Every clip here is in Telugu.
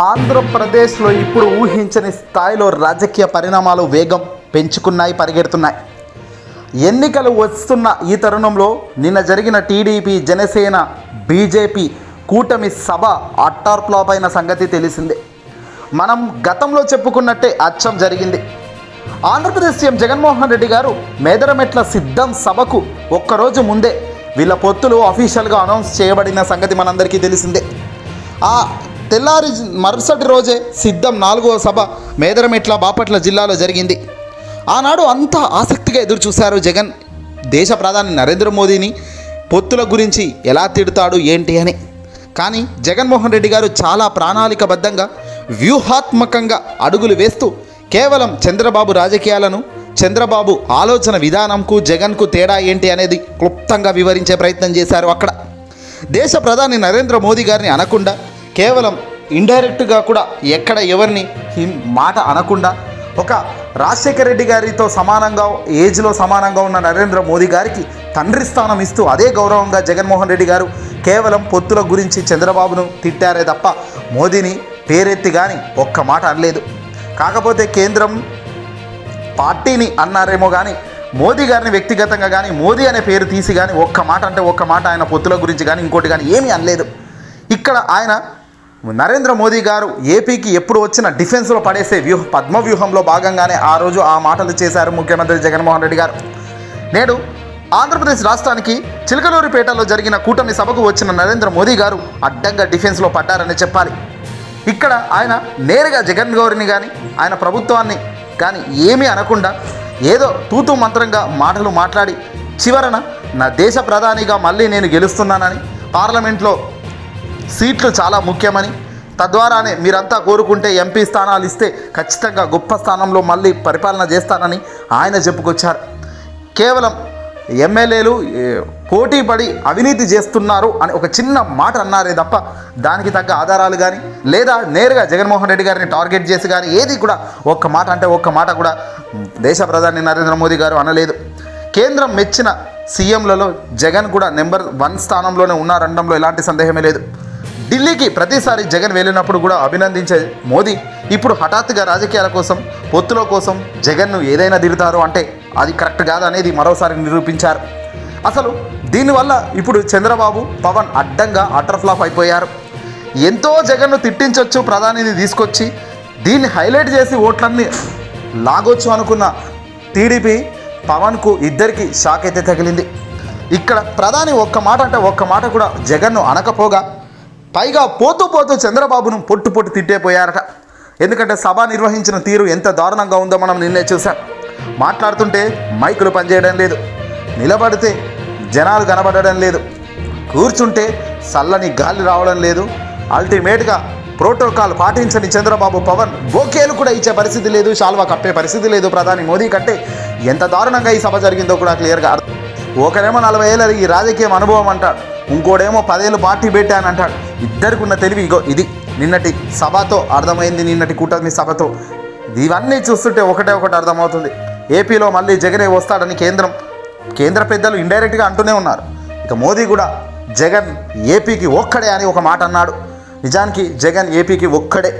ఆంధ్రప్రదేశ్లో ఇప్పుడు ఊహించని స్థాయిలో రాజకీయ పరిణామాలు వేగం పెంచుకున్నాయి, పరిగెడుతున్నాయి. ఎన్నికలు వస్తున్న ఈ తరుణంలో నిన్న జరిగిన టీడీపీ, జనసేన, బీజేపీ కూటమి సభ అట్టార్ ఫ్లాప్ అయిన సంగతి తెలిసిందే. మనం గతంలో చెప్పుకున్నట్టే అచ్చం జరిగింది. ఆంధ్రప్రదేశ్ సీఎం జగన్మోహన్ రెడ్డి గారు మేదరమెట్ల సిద్ధం సభకు ఒక్కరోజు ముందే వీళ్ళ పొత్తులు అఫీషియల్గా అనౌన్స్ చేయబడిన సంగతి మనందరికీ తెలిసిందే. ఆ తెల్లారి మరుసటి రోజే సిద్ధం 4వ సభ మేదరమెట్ల, బాపట్ల జిల్లాలో జరిగింది. ఆనాడు అంతా ఆసక్తిగా ఎదురు చూశారు జగన్ దేశ ప్రధాని నరేంద్ర మోదీని పొత్తుల గురించి ఎలా తిడతాడు ఏంటి అని. కానీ జగన్మోహన్ రెడ్డి గారు చాలా ప్రణాళికబద్ధంగా, వ్యూహాత్మకంగా అడుగులు వేస్తూ కేవలం చంద్రబాబు రాజకీయాలను, చంద్రబాబు ఆలోచన విధానంకు జగన్కు తేడా ఏంటి అనేది క్లుప్తంగా వివరించే ప్రయత్నం చేశారు. అక్కడ దేశ ప్రధాని నరేంద్ర మోదీ గారిని అనకుండా, కేవలం ఇండైరెక్ట్గా కూడా ఎక్కడ ఎవరిని మాట అనకుండా, ఒక రాజశేఖర రెడ్డి గారితో సమానంగా, ఏజ్లో సమానంగా ఉన్న నరేంద్ర మోదీ గారికి తండ్రి స్థానం ఇస్తూ అదే గౌరవంగా జగన్మోహన్ రెడ్డి గారు కేవలం పొత్తుల గురించి చంద్రబాబును తిట్టారే తప్ప మోదీని పేరెత్తి కానీ ఒక్క మాట అనలేదు. కాకపోతే కేంద్రం పార్టీని అన్నారేమో కానీ మోదీ గారిని వ్యక్తిగతంగా కానీ, మోదీ అనే పేరు తీసి కానీ ఒక్క మాట అంటే ఒక్క మాట ఆయన పొత్తుల గురించి కానీ ఇంకోటి కానీ ఏమీ అనలేదు. ఇక్కడ ఆయన నరేంద్ర మోదీ గారు ఏపీకి ఎప్పుడు వచ్చిన డిఫెన్స్లో పడేసే పద్మ వ్యూహంలో భాగంగానే ఆ రోజు ఆ మాటలు చేశారు ముఖ్యమంత్రి జగన్మోహన్ రెడ్డి గారు. నేడు ఆంధ్రప్రదేశ్ రాష్ట్రానికి చిలకలూరిపేటలో జరిగిన కూటమి సభకు వచ్చిన నరేంద్ర మోదీ గారు అడ్డంగా డిఫెన్స్లో పడ్డారని చెప్పాలి. ఇక్కడ ఆయన నేరుగా జగన్ గౌరిని కానీ, ఆయన ప్రభుత్వాన్ని కానీ ఏమీ అనకుండా ఏదో తూతూ మంత్రంగా మాటలు మాట్లాడి చివరన నా దేశ ప్రధానిగా మళ్ళీ నేను గెలుస్తున్నానని, పార్లమెంట్లో సీట్లు చాలా ముఖ్యమని, తద్వారానే మీరంతా కోరుకుంటే ఎంపీ స్థానాలు ఇస్తే ఖచ్చితంగా గొప్ప స్థానంలో మళ్ళీ పరిపాలన చేస్తానని ఆయన చెప్పుకొచ్చారు. కేవలం ఎమ్మెల్యేలు పోటీ పడి అవినీతి చేస్తున్నారు అని ఒక చిన్న మాట అన్నారే తప్ప దానికి తగ్గ ఆధారాలు కానీ, లేదా నేరుగా జగన్మోహన్ రెడ్డి గారిని టార్గెట్ చేసి కానీ ఏది కూడా ఒక్క మాట అంటే ఒక్క మాట కూడా దేశ ప్రధాని నరేంద్ర మోదీ గారు అనలేదు. కేంద్రం మెచ్చిన సీఎంలలో జగన్ కూడా నెంబర్ 1 స్థానంలోనే ఉన్నారనడంలో ఎలాంటి సందేహమే లేదు. ఢిల్లీకి ప్రతిసారి జగన్ వెళ్ళినప్పుడు కూడా అభినందించే మోదీ ఇప్పుడు హఠాత్తుగా రాజకీయాల కోసం, పొత్తుల కోసం జగన్ను ఏదైనా తిడతారు అంటే అది కరెక్ట్ కాదనేది మరోసారి నిరూపించారు. అసలు దీనివల్ల ఇప్పుడు చంద్రబాబు, పవన్ అడ్డంగా అటర్ ఫ్లాప్ అయిపోయారు. ఎంతో జగన్ను తిట్టించవచ్చు ప్రధానిని తీసుకొచ్చి, దీన్ని హైలైట్ చేసి ఓట్లన్నీ లాగొచ్చు అనుకున్న టీడీపీ, పవన్కు ఇద్దరికి షాక్ అయితే తగిలింది. ఇక్కడ ప్రధాని ఒక్క మాట అంటే ఒక్క మాట కూడా జగన్ను అనకపోగా పైగా పోతూ పోతూ చంద్రబాబును పొట్టు తిట్టేపోయారట. ఎందుకంటే సభ నిర్వహించిన తీరు ఎంత దారుణంగా ఉందో మనం నిన్నే చూసాం. మాట్లాడుతుంటే మైకులు పనిచేయడం లేదు, నిలబడితే జనాలు కనబడడం లేదు, కూర్చుంటే చల్లని గాలి రావడం లేదు. అల్టిమేట్గా ప్రోటోకాల్ పాటించని చంద్రబాబు, పవన్ బోకేలు కూడా ఇచ్చే పరిస్థితి లేదు, శాల్వా కప్పే పరిస్థితి లేదు ప్రధాని మోదీ కంటే. ఎంత దారుణంగా ఈ సభ జరిగిందో కూడా క్లియర్గా అర్థం. ఒకరేమో 40 ఏళ్ళ ఈ రాజకీయం అనుభవం అంటాడు, ఇంకోడేమో 10 ఏళ్ళు పార్టీ పెట్టాను అంటాడు. ఇద్దరికి ఉన్న తెలివి ఇగో ఇది నిన్నటి సభతో అర్థమైంది, నిన్నటి కూటమి సభతో. ఇవన్నీ చూస్తుంటే ఒకటే అర్థమవుతుంది. ఏపీలో మళ్ళీ జగనే వస్తాడని కేంద్ర పెద్దలు ఇండైరెక్ట్గా అంటూనే ఉన్నారు. ఇక మోదీ కూడా జగన్ ఏపీకి ఒక్కడే అని ఒక మాట అన్నాడు. నిజానికి జగన్ ఏపీకి ఒక్కడే,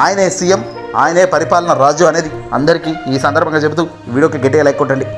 ఆయనే సీఎం, ఆయనే పరిపాలన రాజు అనేది అందరికీ ఈ సందర్భంగా చెబుతూ వీడియోకి గట్టిగా లైక్ కొట్టండి.